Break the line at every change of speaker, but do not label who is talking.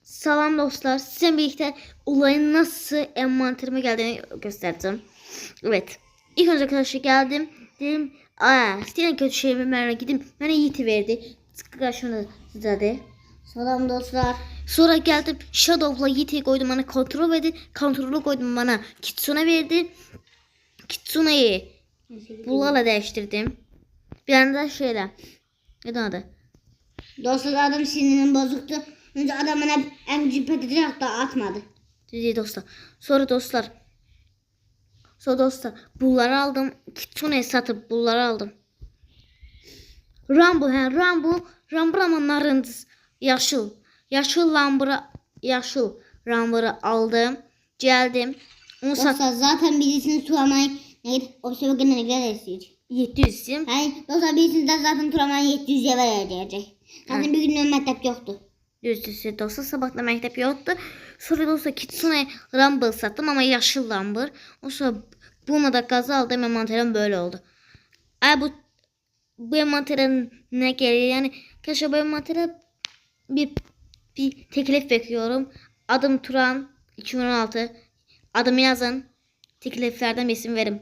Salam dostlar. Sizinle birlikte olayın nasıl envanterime geldiğini göstereceğim. Evet. İlk önce arkadaşlar geldim. Dedim Steven kötü şeyimi merhaba gidip bana Yiğit'i verdi. Karşımda dedi.
Salam dostlar.
Sonra geldim Shadow'la Yiğit'i koydum bana kontrol verdi. Kontrolü koydum bana Kitsune verdi. Kitsune'yi bunlarla değiştirdim. Bir anda şeyle. Ne adı?
Dostlar adam sinirim bozuktu. Önce adam bana emci direkt da atmadı.
Dedi dostlar. Sonra dostlar bunları aldım. Kitsune'yi satıp bunları aldım. Rumble ama narıncı yaşıl. Yaşıl Rumble'ı aldım. Geldim. Onu
Dostlar zaten birisini turamayı o sebeple ne kadar isteyecek.
700 isim.
Hayır dostlar birisini de zaten turamayı 700'ye verecek. Zaten bir gün mektep yoktu.
Düzdür dostlar sabahda mektep yoktu. Sonra dostlar Kitsune Rumble sattım ama yaşıl Rumble. O sonra buna da gaz aldım envanterim böyle oldu. Bu envantere ne geliyor yani arkadaşlar bu envantere bir teklif bekliyorum. Adım Turan 2016. Adımı yazın. Tekliflerden bir isim verin.